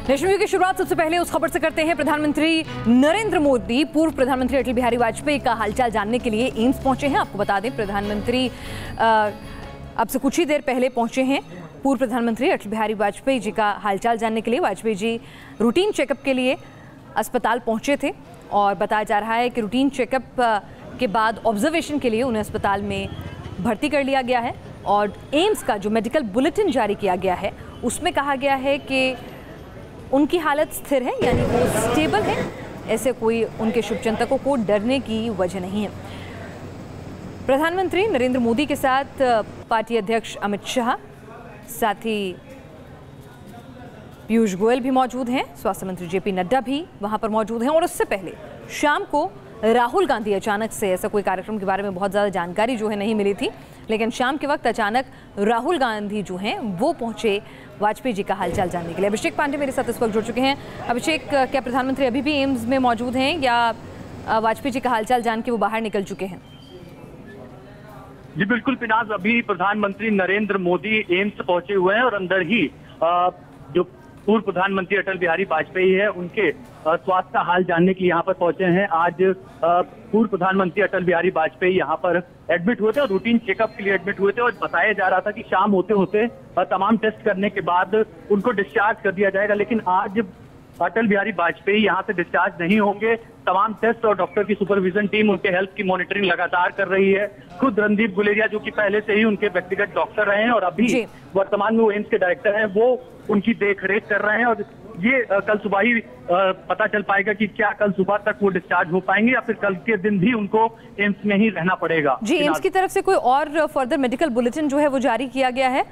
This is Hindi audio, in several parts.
नेशनल की शुरुआत सबसे पहले उस खबर से करते हैं। प्रधानमंत्री नरेंद्र मोदी पूर्व प्रधानमंत्री अटल बिहारी वाजपेयी का हालचाल जानने के लिए एम्स पहुंचे हैं। आपको बता दें, प्रधानमंत्री अब से कुछ ही देर पहले पहुंचे हैं। पूर्व प्रधानमंत्री अटल बिहारी वाजपेयी जी का हालचाल जानने के लिए वाजपेयी जी रूटीन चेकअप के लिए अस्पताल पहुंचे थे और बताया जा रहा है कि रूटीन चेकअप के बाद ऑब्जर्वेशन के लिए उन्हें अस्पताल में भर्ती कर लिया गया है। और एम्स का जो मेडिकल बुलेटिन जारी किया गया है उसमें कहा गया है कि उनकी हालत स्थिर है, यानी वो स्टेबल है। ऐसे कोई उनके शुभचिंतकों को डरने की वजह नहीं है। प्रधानमंत्री नरेंद्र मोदी के साथ पार्टी अध्यक्ष अमित शाह, साथ ही पीयूष गोयल भी मौजूद हैं। स्वास्थ्य मंत्री जेपी नड्डा भी वहां पर मौजूद हैं। और उससे पहले शाम को राहुल गांधी, अचानक से ऐसा कोई कार्यक्रम के बारे में बहुत ज़्यादा जानकारी जो है नहीं मिली थी, लेकिन शाम के वक्त अचानक राहुल गांधी जो हैं वो पहुंचे वाजपेयी जी का हालचाल जानने के लिए। अभिषेक पांडे मेरे साथ इस वक्त जुड़ चुके हैं। अभिषेक, क्या प्रधानमंत्री अभी भी एम्स में मौजूद हैं या वाजपेयी जी का हालचाल जान के वो बाहर निकल चुके हैं? जी बिल्कुल पिनाज, अभी प्रधानमंत्री नरेंद्र मोदी एम्स पहुंचे हुए हैं और अंदर ही जो पूर्व प्रधानमंत्री अटल बिहारी वाजपेयी है उनके स्वास्थ्य का हाल जानने के लिए यहाँ पर पहुंचे हैं। आज पूर्व प्रधानमंत्री अटल बिहारी वाजपेयी यहाँ पर एडमिट हुए थे और रूटीन चेकअप के लिए एडमिट हुए थे और बताया जा रहा था कि शाम होते होते तमाम टेस्ट करने के बाद उनको डिस्चार्ज कर दिया जाएगा। लेकिन आज अटल बिहारी वाजपेयी यहाँ से डिस्चार्ज नहीं होंगे। तमाम टेस्ट और डॉक्टर की सुपरविजन टीम उनके हेल्थ की मॉनिटरिंग लगातार कर रही है। खुद रणदीप गुलेरिया, जो कि पहले से ही उनके व्यक्तिगत डॉक्टर रहे हैं और अभी वर्तमान में वो एम्स के डायरेक्टर हैं, वो उनकी देखरेख कर रहे हैं। और ये कल सुबह ही पता चल पाएगा कि क्या कल सुबह तक वो डिस्चार्ज हो पाएंगे या फिर कल के दिन भी उनको एम्स में ही रहना पड़ेगा। जी, एम्स की तरफ से कोई और फर्दर मेडिकल बुलेटिन जो है वो जारी किया गया है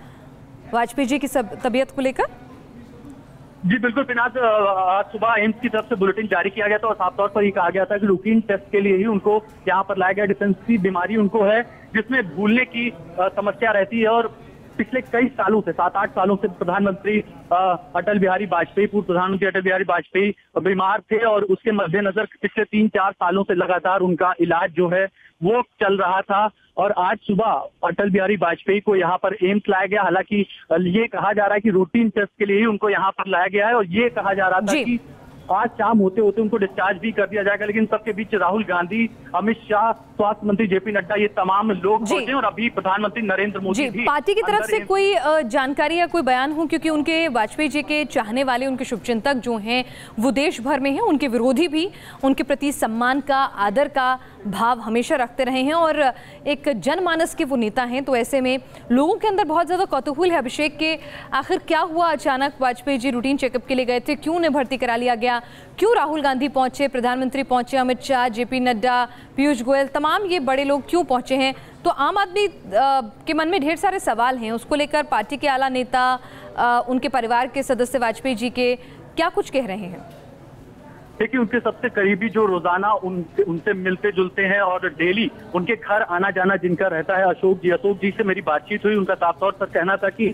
वाजपेयी जी की तबीयत को लेकर? जी बिल्कुल पिनाज, आज सुबह एम्स की तरफ से बुलेटिन जारी किया गया था और साफ तौर पर ये कहा गया था कि रूटीन टेस्ट के लिए ही उनको यहाँ पर लाया गया। डिसेंट्री बीमारी उनको है जिसमें भूलने की समस्या रहती है और पिछले कई सालों से 7-8 सालों से प्रधानमंत्री अटल बिहारी वाजपेयी, पूर्व प्रधानमंत्री अटल बिहारी वाजपेयी बीमार थे और उसके मद्देनजर पिछले 3-4 सालों से लगातार उनका इलाज जो है वो चल रहा था। और आज सुबह अटल बिहारी वाजपेयी को यहाँ पर एम्स लाया गया। हालांकि ये कहा जा रहा है कि रूटीन टेस्ट के लिए ही उनको यहाँ पर लाया गया है और ये कहा जा रहा था कि आज शाम होते होते उनको डिस्चार्ज भी कर दिया जाएगा। लेकिन सबके बीच राहुल गांधी, अमित शाह, स्वास्थ्य मंत्री जेपी नड्डा, ये तमाम लोग पहुंचे और अभी प्रधानमंत्री नरेंद्र मोदी भी। पार्टी की तरफ से कोई जानकारी या कोई बयान हो, क्योंकि उनके वाजपेयी जी के चाहने वाले, उनके शुभचिंतक जो हैं वो देश भर में हैं, उनके विरोधी भी उनके प्रति सम्मान का, आदर का भाव हमेशा रखते रहे हैं और एक जनमानस के वो नेता हैं। तो ऐसे में लोगों के अंदर बहुत ज्यादा कौतूहल है अभिषेक के आखिर क्या हुआ। अचानक वाजपेयी जी रूटीन चेकअप के लिए गए थे, क्यों उन्हें भर्ती करा लिया गया, क्यों राहुल गांधी पहुंचे, प्रधानमंत्री पहुंचे, अमित शाह, जेपी नड्डा, पीयूष गोयल, तमाम ये बड़े लोग क्यों पहुंचे हैं? तो आम आदमी के मन में ढेर सारे सवाल हैं। उसको लेकर पार्टी के आला नेता, उनके परिवार के सदस्य वाजपेयी जी के क्या कुछ कह रहे हैं? देखिए, उनके सबसे करीबी जो रोजाना उनसे मिलते जुलते हैं और डेली उनके घर आना जाना जिनका रहता है, अशोक जी से मेरी बातचीत हुई। उनका साफ तौर पर कहना था कि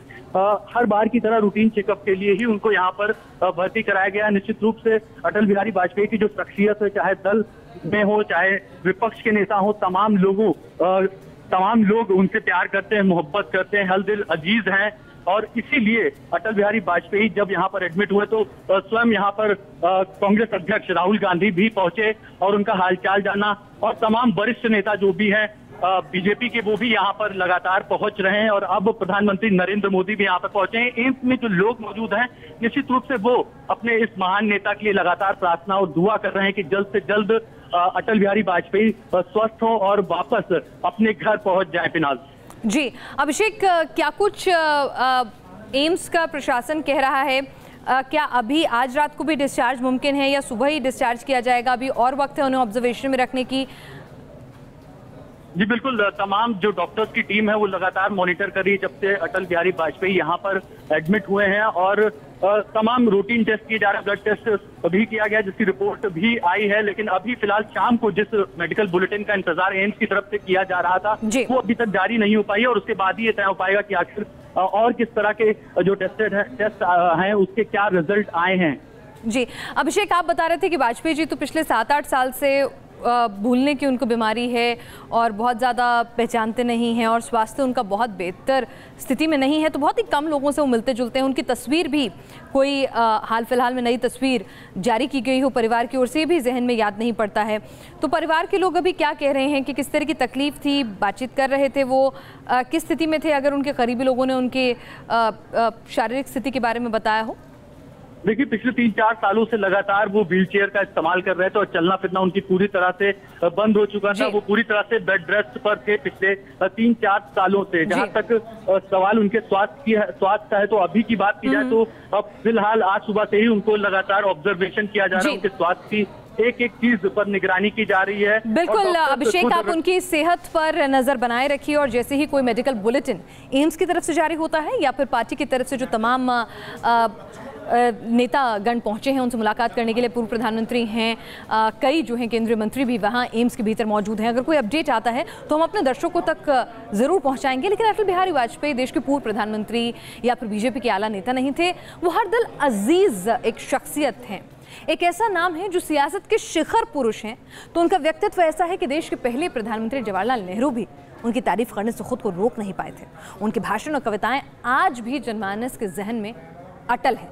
हर बार की तरह रूटीन चेकअप के लिए ही उनको यहाँ पर भर्ती कराया गया। निश्चित रूप से अटल बिहारी वाजपेयी की जो शख्सियत है, चाहे दल में हो चाहे विपक्ष के नेता हो, तमाम लोग उनसे प्यार करते हैं, मोहब्बत करते हैं, हल दिल अजीज हैं। और इसीलिए अटल बिहारी वाजपेयी जब यहाँ पर एडमिट हुए तो स्वयं यहाँ पर कांग्रेस अध्यक्ष राहुल गांधी भी पहुंचे और उनका हालचाल जाना। और तमाम वरिष्ठ नेता जो भी हैं बीजेपी के, वो भी यहाँ पर लगातार पहुंच रहे हैं। और अब प्रधानमंत्री नरेंद्र मोदी भी यहाँ पर पहुंचे हैं। एम्स में जो लोग मौजूद हैं, निश्चित रूप से वो अपने इस महान नेता के लिए लगातार प्रार्थना और दुआ कर रहे हैं कि जल्द से जल्द अटल बिहारी वाजपेयी स्वस्थ हो और वापस अपने घर पहुंच जाए। पिनाज जी, अभिषेक, क्या कुछ एम्स का प्रशासन कह रहा है? क्या अभी आज रात को भी डिस्चार्ज मुमकिन है या सुबह ही डिस्चार्ज किया जाएगा? अभी और वक्त है उन्हें ऑब्जर्वेशन में रखने की? जी बिल्कुल, तमाम जो डॉक्टर्स की टीम है वो लगातार मॉनिटर कर रही है जब से अटल बिहारी वाजपेयी यहाँ पर एडमिट हुए हैं। और तमाम रूटीन टेस्ट किए जा रहे हैं, ब्लड टेस्ट भी किया गया जिसकी रिपोर्ट भी आई है। लेकिन अभी फिलहाल शाम को जिस मेडिकल बुलेटिन का इंतजार एम्स की तरफ से किया जा रहा था वो अभी तक जारी नहीं हो पाई है और उसके बाद ही ये तय हो पाएगा कि आखिर और किस तरह के जो टेस्ट हैं उसके क्या रिजल्ट आए हैं। जी, अभिषेक, आप बता रहे थे कि वाजपेयी जी तो पिछले 7-8 साल से भूलने की उनको बीमारी है और बहुत ज़्यादा पहचानते नहीं हैं और स्वास्थ्य उनका बहुत बेहतर स्थिति में नहीं है, तो बहुत ही कम लोगों से वो मिलते जुलते हैं। उनकी तस्वीर भी कोई हाल फिलहाल में नई तस्वीर जारी की गई हो परिवार की ओर से भी जहन में याद नहीं पड़ता है। तो परिवार के लोग अभी क्या कह रहे हैं कि किस तरह की तकलीफ थी, बातचीत कर रहे थे वो, किस स्थिति में थे, अगर उनके करीबी लोगों ने उनके शारीरिक स्थिति के बारे में बताया हो? देखिए, पिछले 3-4 सालों से लगातार वो व्हीलचेयर का इस्तेमाल कर रहे थे और चलना फिरना उनकी पूरी तरह से बंद हो चुका था। वो पूरी तरह से बेड रेस्ट पर थे पिछले 3-4 सालों से। जहां तक सवाल उनके स्वास्थ्य का है, तो अभी की बात की जाए तो अब फिलहाल आज सुबह से ही उनको लगातार ऑब्जर्वेशन किया जा रहा है। उनके स्वास्थ्य की एक चीज पर निगरानी की जा रही है। बिल्कुल अभिषेक, आप उनकी सेहत पर नजर बनाए रखिए और जैसे ही कोई मेडिकल बुलेटिन एम्स की तरफ से जारी होता है या फिर पार्टी की तरफ से जो तमाम नेतागण पहुंचे हैं उनसे मुलाकात करने के लिए, पूर्व प्रधानमंत्री हैं, कई जो हैं केंद्रीय मंत्री भी वहां एम्स के भीतर मौजूद हैं, अगर कोई अपडेट आता है तो हम अपने दर्शकों तक जरूर पहुंचाएंगे। लेकिन अटल बिहारी वाजपेयी देश के पूर्व प्रधानमंत्री या फिर बीजेपी के आला नेता नहीं थे, वो हर दिल अजीज एक शख्सियत हैं, एक ऐसा नाम है जो सियासत के शिखर पुरुष हैं। तो उनका व्यक्तित्व ऐसा है कि देश के पहले प्रधानमंत्री जवाहरलाल नेहरू भी उनकी तारीफ करने से खुद को रोक नहीं पाए थे। उनके भाषण और कविताएं आज भी जनमानस के जहन में अटल हैं।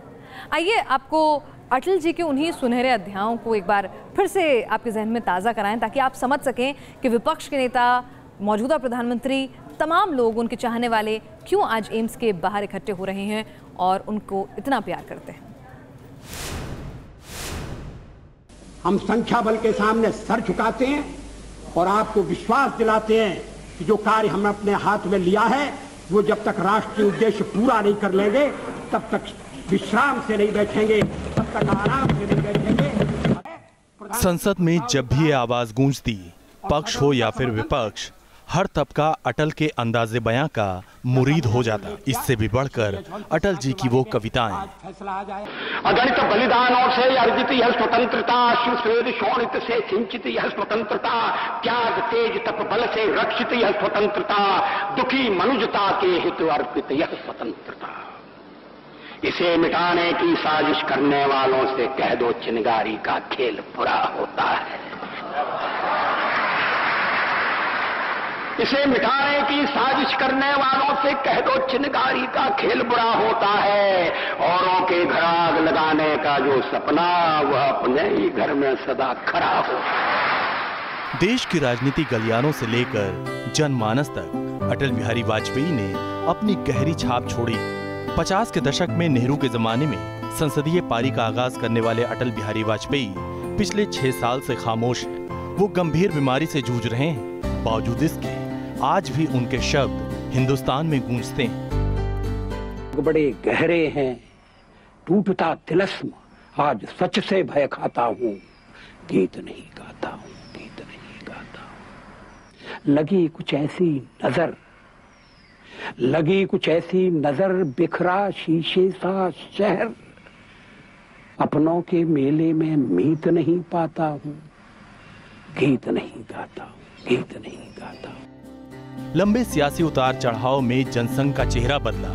आइए आपको अटल जी के उन्हीं सुनहरे अध्यायों को एक बार फिर से आपके जहन में ताज़ा कराएं ताकि आप समझ सकें कि विपक्ष के नेता, मौजूदा प्रधानमंत्री, तमाम लोग, उनके चाहने वाले क्यों आज एम्स के बाहर इकट्ठे हो रहे हैं और उनको इतना प्यार करते हैं। हम संख्या बल के सामने सर झुकाते हैं और आपको विश्वास दिलाते हैं कि जो कार्य हमने अपने हाथ में लिया है वो जब तक राष्ट्रीय उद्देश्य पूरा नहीं कर लेंगे तब तक विश्राम से नहीं बैठेंगे, तब तक आराम से नहीं बैठेंगे। संसद में जब भी ये आवाज गूंजती, पक्ष हो या फिर विपक्ष, हर तबका अटल के अंदाजे बयां का मुरीद हो जाता। इससे भी बढ़कर अटल जी की वो कविताएं। अगणित बलिदानों से अर्जित यह स्वतंत्रता, सुश्वेत शोणित से सिंचित यह स्वतंत्रता, त्याग तेज तप बल से रक्षित यह स्वतंत्रता, दुखी मनुजता के हित अर्पित यह स्वतंत्रता। इसे मिटाने की साजिश करने वालों से कह दो चिनगारी का खेल बुरा होता है। इसे मिटाने की साजिश करने वालों से कह दो चिनगारी का खेल बुरा होता है। औरों के घर आग लगाने का जो सपना, वह अपने ही घर में सदा खड़ा हो। देश की राजनीति गलियारों से लेकर जनमानस तक अटल बिहारी वाजपेयी ने अपनी गहरी छाप छोड़ी। 50 के दशक में नेहरू के जमाने में संसदीय पारी का आगाज करने वाले अटल बिहारी वाजपेयी पिछले 6 साल से खामोश हैं। वो गंभीर बीमारी से जूझ रहे हैं। बावजूद इसके आज भी उनके शब्द हिंदुस्तान में गूंजते हैं। बड़े गहरे हैं, टूटता तिलस्म, आज सच से भय खाता हूँ, गीत नहीं गाता हूँ, गीत नहीं गाता हूँ। लगी कुछ ऐसी नजर, लगी कुछ ऐसी नजर, बिखरा शीशे सा शहर, अपनों के मेले में मीत नहीं पाता हूँ, गीत नहीं गाता हूँ, गीत नहीं गाता हूँ। लंबे सियासी उतार चढ़ाव में जनसंघ का चेहरा बदला,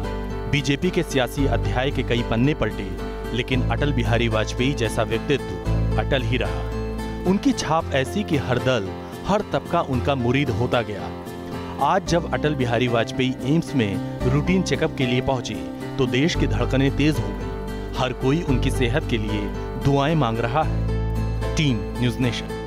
बीजेपी के सियासी अध्याय के कई पन्ने पलटे, लेकिन अटल बिहारी वाजपेयी जैसा व्यक्तित्व अटल ही रहा। उनकी छाप ऐसी कि हर दल, हर तबका उनका मुरीद होता गया। आज जब अटल बिहारी वाजपेयी एम्स में रूटीन चेकअप के लिए पहुंचे तो देश की धड़कनें तेज हो गई। हर कोई उनकी सेहत के लिए दुआएं मांग रहा है। Team news nation.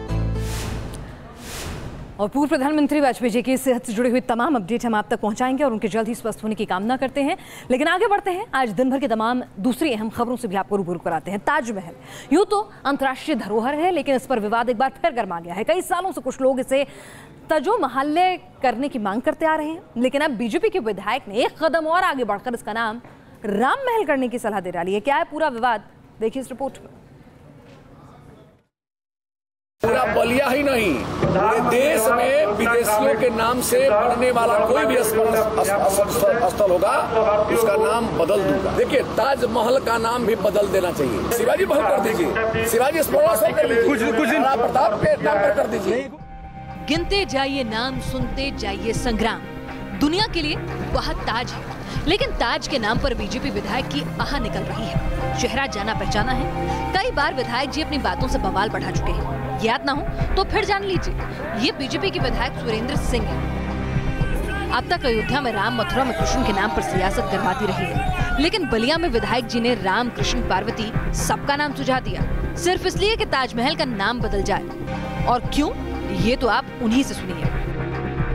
और पूर्व प्रधानमंत्री वाजपेयी जी की सेहत से जुड़ी हुई तमाम अपडेट हम आप तक पहुंचाएंगे और उनके जल्द ही स्वस्थ होने की कामना करते हैं। लेकिन आगे बढ़ते हैं, आज दिन भर की तमाम दूसरी अहम खबरों से भी आपको रूबरू कराते हैं। ताजमहल यूं तो अंतर्राष्ट्रीय धरोहर है, लेकिन इस पर विवाद एक बार फिर गर्मा गया है। कई सालों से कुछ लोग इसे तजो महल्ले करने की मांग करते आ रहे हैं, लेकिन अब बीजेपी के विधायक ने एक कदम और आगे बढ़कर इसका नाम राम महल करने की सलाह दे डाली है। क्या है पूरा विवाद, देखिए इस रिपोर्ट में। पूरा बलिया ही नहीं, पूरे देश में विदेशियों के नाम से बढ़ने वाला कोई भी स्थल होगा उसका नाम बदल दूंगा। देखिए, ताजमहल का नाम भी बदल देना चाहिए। शिवाजी महल कर दीजिए, शिवाजी स्मरण कर लीजिए, कुछ दिन प्रताप के नाम पर कर दीजिए। गिनते जाइए नाम, सुनते जाइए संग्राम। दुनिया के लिए वह ताज है, लेकिन ताज के नाम पर बीजेपी विधायक की आह निकल रही है। चेहरा जाना पहचाना है, कई बार विधायक जी अपनी बातों से बवाल बढ़ा चुके हैं। ज्ञात ना हो तो फिर जान लीजिए, ये बीजेपी के विधायक सुरेंद्र सिंह है। अब तक अयोध्या में राम, मथुरा में कृष्ण के नाम पर सियासत करवाती रही है, लेकिन बलिया में विधायक जी ने राम, कृष्ण, पार्वती सबका नाम सुझा दिया, सिर्फ इसलिए कि ताजमहल का नाम बदल जाए। और क्यों, ये तो आप उन्हीं से सुनिए।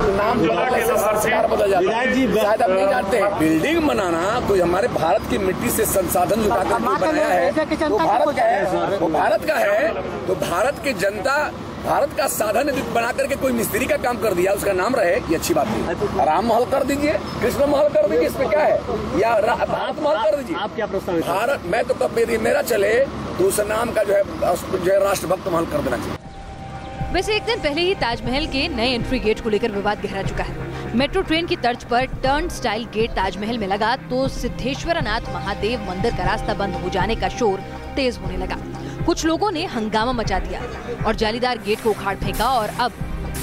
नाम सरकार बदल जाता है, शायद आप नहीं जानते हैं। बिल्डिंग बनाना कोई हमारे भारत की मिट्टी से संसाधन जुटा कर बनाया है, तो भारत का है, वो भारत का है, तो भारत की जनता भारत का साधन बना करके कोई मिस्त्री का काम कर दिया, उसका नाम रहे, ये अच्छी बात नहीं। राम महल कर दीजिए, कृष्ण महल कर दीजिए, इसमें क्या है, या भारत महल कर दीजिए। आप क्या प्रस्ताव? भारत, मैं तो कब मेरा चले तो उस नाम का जो है राष्ट्रभक्त महल कर देना चाहिए। वैसे एक दिन पहले ही ताजमहल के नए एंट्री गेट को लेकर विवाद गहरा चुका है। मेट्रो ट्रेन की तर्ज पर टर्न स्टाइल गेट ताजमहल में लगा तो सिद्धेश्वरनाथ महादेव मंदिर का रास्ता बंद हो जाने का शोर तेज होने लगा। कुछ लोगों ने हंगामा मचा दिया और जालीदार गेट को उखाड़ फेंका और अब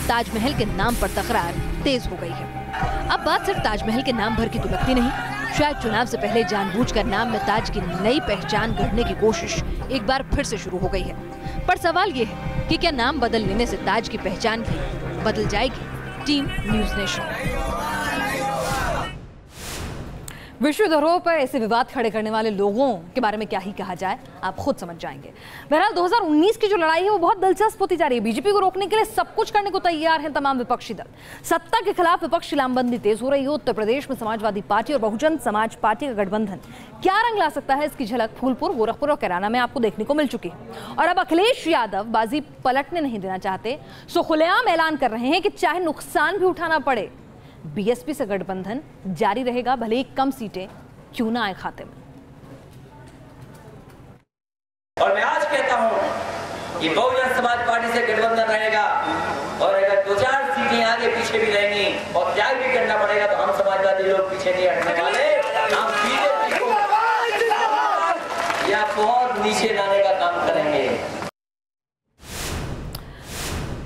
ताजमहल के नाम पर तकरार तेज हो गई है। अब बात सिर्फ ताजमहल के नाम भर की दुलकती नहीं, शायद चुनाव से पहले जानबूझकर नाम में ताज की नई पहचान गढ़ने की कोशिश एक बार फिर से शुरू हो गई है। पर सवाल ये है कि क्या नाम बदल लेने से ताज की पहचान भी बदल जाएगी? Team news nation. विश्व धरोहर पर ऐसे विवाद खड़े करने वाले लोगों के बारे में क्या ही कहा जाए, आप खुद समझ जाएंगे। बहरहाल 2019 की जो लड़ाई है वो बहुत दिलचस्प होती जा रही है। बीजेपी को रोकने के लिए सब कुछ करने को तैयार हैं तमाम विपक्षी दल। सत्ता के खिलाफ विपक्षी लामबंदी तेज हो रही है। उत्तर प्रदेश में समाजवादी पार्टी और बहुजन समाज पार्टी का गठबंधन क्या रंग ला सकता है, इसकी झलक फूलपुर, गोरखपुर और कैराना में आपको देखने को मिल चुकी है। और अब अखिलेश यादव बाजी पलटने नहीं देना चाहते, सो खुलेआम ऐलान कर रहे हैं कि चाहे नुकसान भी उठाना पड़े, बीएसपी से गठबंधन जारी रहेगा, भले ही कम सीटें क्यों ना आए खाते में। और मैं आज कहता हूं कि बहुजन समाज पार्टी से गठबंधन रहेगा और अगर 2-4 सीटें आगे पीछे भी रहेंगी और त्याग भी करना पड़ेगा तो हम समाजवादी लोग पीछे नहीं हटने वाले। हम बीजेपी को या बहुत नीचे लाने का काम करेंगे।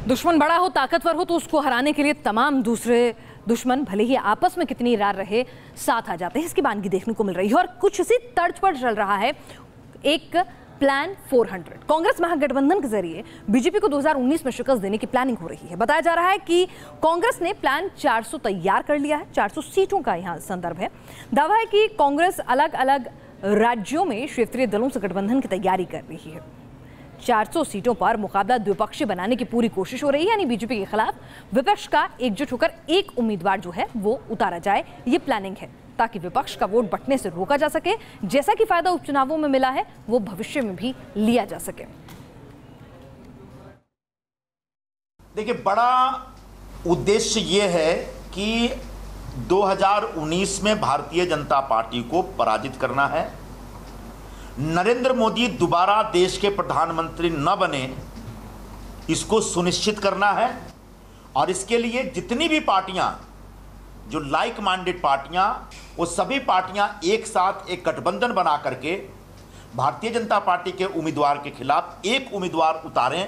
दुश्मन बड़ा हो, ताकतवर हो तो उसको हराने के लिए तमाम दूसरे दुश्मन भले ही आपस में कितनी रार रहे साथ आ जाते हैं। इसकी बानगी देखने को मिल रही है और कुछ इसी तर्ज पर चल रहा है एक प्लान 400। कांग्रेस महागठबंधन के जरिए बीजेपी को 2019 में शिकस्त देने की प्लानिंग हो रही है। बताया जा रहा है कि कांग्रेस ने प्लान 400 तैयार कर लिया है। 400 सीटों का यहां संदर्भ है। दावा है कि कांग्रेस अलग अलग राज्यों में क्षेत्रीय दलों से गठबंधन की तैयारी कर रही है। 400 सीटों पर मुकाबला द्विपक्षीय बनाने की पूरी कोशिश हो रही है, यानी बीजेपी के खिलाफ विपक्ष का एकजुट होकर एक उम्मीदवार जो है वो उतारा जाए। ये प्लानिंग है ताकि विपक्ष का वोट बंटने से रोका जा सके। जैसा कि फायदा उपचुनावों में मिला है वो भविष्य में भी लिया जा सके। देखिए, बड़ा उद्देश्य ये है कि 2019 में भारतीय जनता पार्टी को पराजित करना है। नरेंद्र मोदी दोबारा देश के प्रधानमंत्री न बने, इसको सुनिश्चित करना है। और इसके लिए जितनी भी पार्टियां, जो लाइक माइंडेड पार्टियां, वो सभी पार्टियां एक साथ एक गठबंधन बना करके भारतीय जनता पार्टी के उम्मीदवार के खिलाफ एक उम्मीदवार उतारें।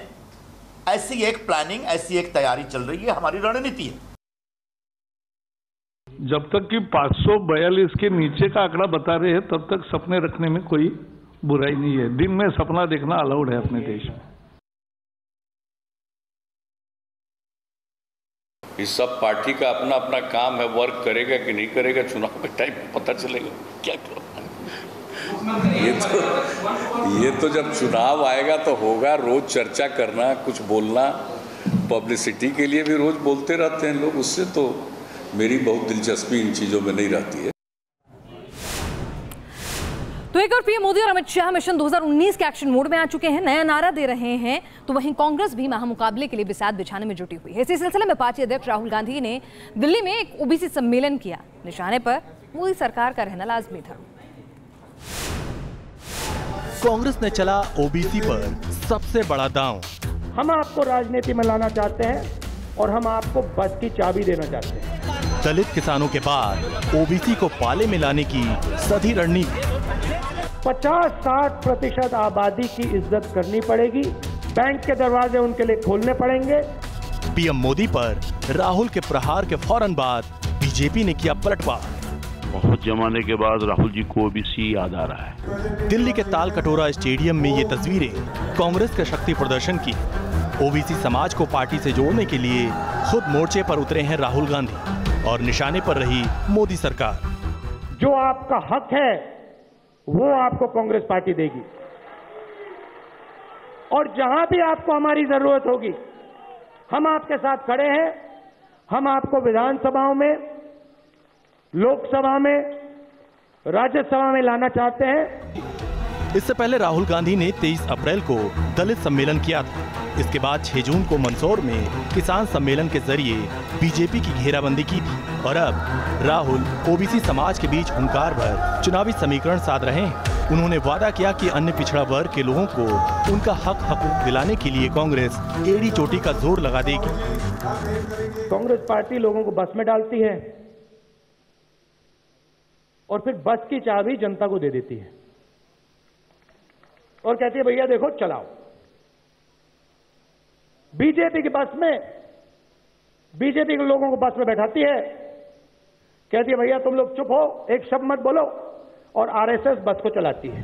ऐसी एक प्लानिंग, ऐसी एक तैयारी चल रही है, हमारी रणनीति है। जब तक कि 542 के नीचे का आंकड़ा बता रहे हैं तब तक सपने रखने में कोई बुराई नहीं है। दिन में सपना देखना अलाउड है अपने देश में। इस सब पार्टी का अपना अपना काम है, वर्क करेगा कि नहीं करेगा चुनाव के टाइम में पता चलेगा क्या करो। ये तो जब चुनाव आएगा तो होगा। रोज चर्चा करना, कुछ बोलना, पब्लिसिटी के लिए भी रोज बोलते रहते हैं लोग, उससे तो मेरी बहुत दिलचस्पी इन चीजों में नहीं रहती है। तो एक और पीएम मोदी और अमित शाह मिशन 2019 के एक्शन मोड में आ चुके हैं, नया नारा दे रहे हैं। तो वहीं कांग्रेस भी महामुकाबले के लिए बिसात बिछाने में जुटी हुई है। इसी सिलसिले में पार्टी अध्यक्ष राहुल गांधी ने दिल्ली में एक ओबीसी सम्मेलन किया। निशाने पर मोदी सरकार का रहना लाजमी था। कांग्रेस ने चला ओबीसी पर सबसे बड़ा दांव। हम आपको राजनीति में लाना चाहते हैं और हम आपको बस की चाबी देना चाहते हैं। दलित किसानों के बाद ओबीसी को पाले में लाने की सधी रणनीति। 50-60% आबादी की इज्जत करनी पड़ेगी। बैंक के दरवाजे उनके लिए खोलने पड़ेंगे। पीएम मोदी पर राहुल के प्रहार के फौरन बाद बीजेपी ने किया पलटवार। बहुत जमाने के बाद राहुल जी को ओबीसी याद आ रहा है। दिल्ली के ताल कटोरा स्टेडियम में ये तस्वीरें कांग्रेस के शक्ति प्रदर्शन की। ओबीसी समाज को पार्टी से जोड़ने के लिए खुद मोर्चे पर उतरे हैं राहुल गांधी और निशाने पर रही मोदी सरकार। जो आपका हक है वो आपको कांग्रेस पार्टी देगी, और जहां भी आपको हमारी जरूरत होगी हम आपके साथ खड़े हैं। हम आपको विधानसभाओं में, लोकसभा में, राज्यसभा में लाना चाहते हैं। इससे पहले राहुल गांधी ने 23 अप्रैल को दलित सम्मेलन किया था। इसके बाद 6 जून को मंदसौर में किसान सम्मेलन के जरिए बीजेपी की घेराबंदी की थी और अब राहुल ओबीसी समाज के बीच हुंकार भर चुनावी समीकरण साध रहे हैं। उन्होंने वादा किया कि अन्य पिछड़ा वर्ग के लोगों को उनका हक दिलाने के लिए कांग्रेस एड़ी चोटी का जोर लगा देगी। कांग्रेस पार्टी लोगों को बस में डालती है और फिर बस की चाबी जनता को दे देती है और कहती है भैया देखो चलाओ। बीजेपी की बस में, बीजेपी के लोगों को बस में बैठाती है, कहती है भैया तुम लोग चुप हो, एक शब्द मत बोलो, और आरएसएस बस को चलाती है।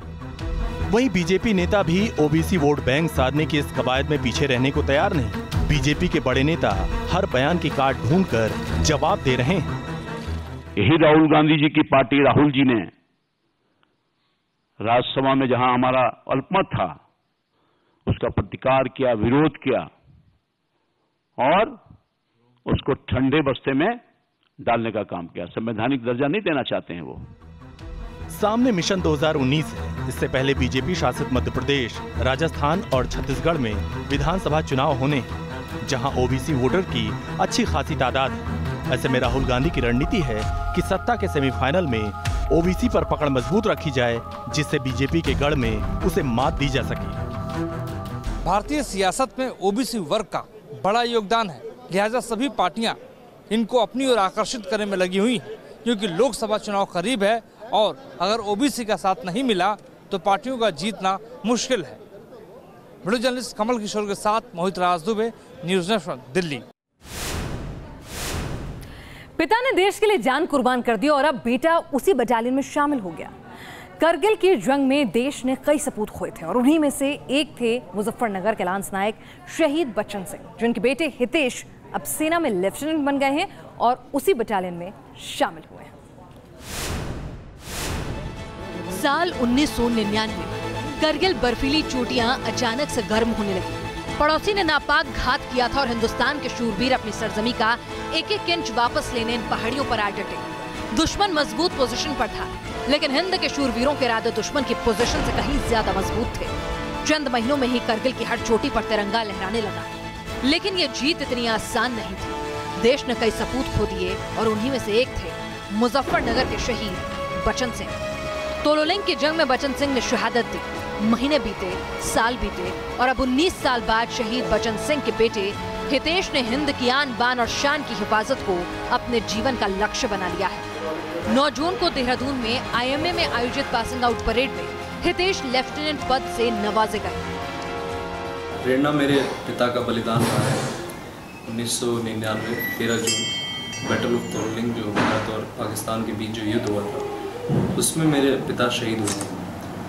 वहीं बीजेपी नेता भी ओबीसी वोट बैंक साधने की इस कवायद में पीछे रहने को तैयार नहीं। बीजेपी के बड़े नेता हर बयान की काट ढूंढकर जवाब दे रहे हैं। यही राहुल गांधी जी की पार्टी, राहुल जी ने राज्यसभा में जहां हमारा अल्पमत था उसका प्रतिकार किया, विरोध किया और उसको ठंडे बस्ते में डालने का काम किया। संवैधानिक दर्जा नहीं देना चाहते हैं वो। सामने मिशन 2019 है। इससे पहले बीजेपी शासित मध्य प्रदेश, राजस्थान और छत्तीसगढ़ में विधानसभा चुनाव होने हैं, जहां ओबीसी वोटर की अच्छी खासी तादाद है। ऐसे में राहुल गांधी की रणनीति है कि सत्ता के सेमीफाइनल में ओबीसी पर पकड़ मजबूत रखी जाए, जिससे बीजेपी के गढ़ में उसे मात दी जा सके। भारतीय सियासत में ओबीसी वर्ग का बड़ा योगदान है, लिहाजा सभी पार्टियां इनको अपनी ओर आकर्षित करने में लगी हुई हैं, क्योंकि लोकसभा चुनाव करीब है और अगर ओबीसी का साथ नहीं मिला तो पार्टियों का जीतना मुश्किल है। वीडियो जर्नलिस्ट कमल किशोर के साथ मोहित राज दुबे, न्यूज़ नेशन, दिल्ली। पिता ने देश के लिए जान कुर्बान कर दी और अब बेटा उसी बटालियन में शामिल हो गया। करगिल की जंग में देश ने कई सपूत खोए थे और उन्हीं में से एक थे मुजफ्फरनगर के लांस नायक शहीद बच्चन सिंह, जिनके बेटे हितेश अब सेना में लेफ्टिनेंट बन गए हैं और उसी बटालियन में शामिल हुए हैं। साल 1999 करगिल बर्फीली चोटियां अचानक से गर्म होने लगी। पड़ोसी ने नापाक घात किया था और हिंदुस्तान के शूरवीर अपनी सरजमी का एक एक इंच वापस लेने इन पहाड़ियों पर आ डटे। दुश्मन मजबूत पोजीशन पर था, लेकिन हिंद के शूरवीरों के इरादे दुश्मन की पोजीशन से कहीं ज्यादा मजबूत थे। चंद महीनों में ही करगिल की हर चोटी पर तिरंगा लहराने लगा, लेकिन ये जीत इतनी आसान नहीं थी। देश ने कई सपूत खो दिए और उन्हीं में से एक थे मुजफ्फरनगर के शहीद बच्चन सिंह। तोलोलिंग की जंग में बच्चन सिंह ने शहादत दी। महीने बीते, साल बीते और अब 19 साल बाद शहीद बच्चन सिंह के बेटे हितेश ने हिंद की आन बान और शान की हिफाजत को अपने जीवन का लक्ष्य बना लिया है। 9 जून को देहरादून में आईएमए में आयोजित पासिंग आउट परेड में हितेश लेफ्टिनेंट पद से नवाजे गए। प्रेरणा मेरे पिता का बलिदान रहा है। 1999 13 जून बैटल ऑफ तोलोलिंग, जो भारत और पाकिस्तान के बीच जो युद्ध हुआ था, उसमें मेरे पिता शहीद हुए थे।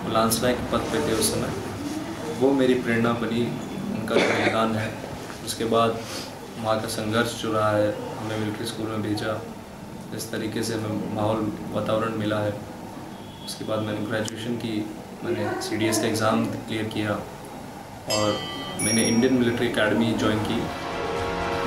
वो लांस नायक के पद पे थे उस समय। वो मेरी प्रेरणा बनी, उनका बलिदान है। उसके बाद वहाँ का संघर्ष जो रहा है, हमें मिलिट्री स्कूल में भेजा, इस तरीके से हमें माहौल वातावरण मिला है। उसके बाद मैंने ग्रेजुएशन की, मैंने CDS का एग्ज़ाम क्लियर किया और मैंने इंडियन मिलिट्री एकेडमी ज्वाइन की।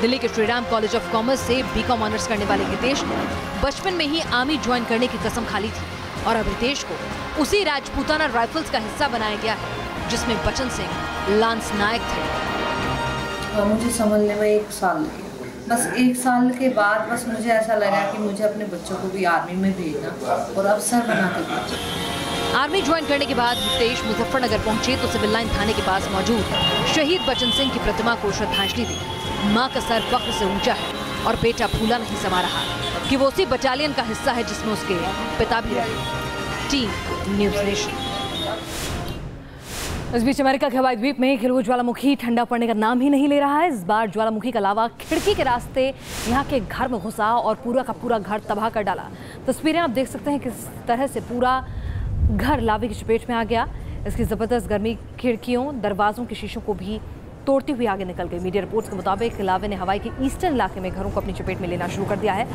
दिल्ली के श्रीराम कॉलेज ऑफ कॉमर्स से BCom ऑनर्स करने वाले हितेश ने बचपन में ही आर्मी ज्वाइन करने की कसम खा ली थी और अब हितेश को उसी राजपूताना राइफल्स का हिस्सा बनाया गया है, जिसमें बच्चन सिंह लांस नायक थे। मुझे संभलने में 1 साल लगे। बस 1 साल के बाद बस मुझे ऐसा लगा कि मुझे अपने बच्चों को भी आर्मी में भेजना और अफसर बना के भेजना। आर्मी ज्वाइन करने के बाद हितेश मुजफ्फरनगर पहुंचे तो सिविल लाइन थाने के पास मौजूद शहीद बच्चन सिंह की प्रतिमा को श्रद्धांजलि दी। मां का सर फख्र से ऊंचा है और बेटा फूला नहीं समा रहा कि वो उसी बटालियन का हिस्सा है जिसमें उसके पिता भी रहे। Team news nation. इस बीच अमेरिका के हवाई द्वीप में खिलुआ ज्वालामुखी ठंडा पड़ने का नाम ही नहीं ले रहा है। इस बार ज्वालामुखी का लावा खिड़की के रास्ते यहाँ के घर में घुसा और पूरा का पूरा घर तबाह कर डाला। तस्वीरें आप देख सकते हैं किस तरह से पूरा घर लावे की चपेट में आ गया। इसकी ज़बरदस्त गर्मी खिड़कियों, दरवाज़ों के शीशों को भी तोड़ती हुई आगे निकल गई। मीडिया रिपोर्ट्स के मुताबिक लावे ने हवाई के ईस्टर्न इलाके में घरों को अपनी चपेट में लेना शुरू कर दिया है।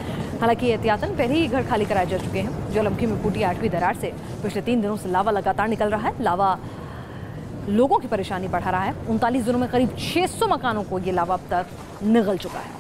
हालांकि एहतियातन पहले ही घर खाली कराए जा चुके हैं। ज्वालामुखी में फूटी 8वीं दरार से पिछले 3 दिनों से लावा लगातार निकल रहा है। लावा लोगों की परेशानी बढ़ा रहा है। 39 दिनों में करीब 600 मकानों को ये लावा अब तक निगल चुका है।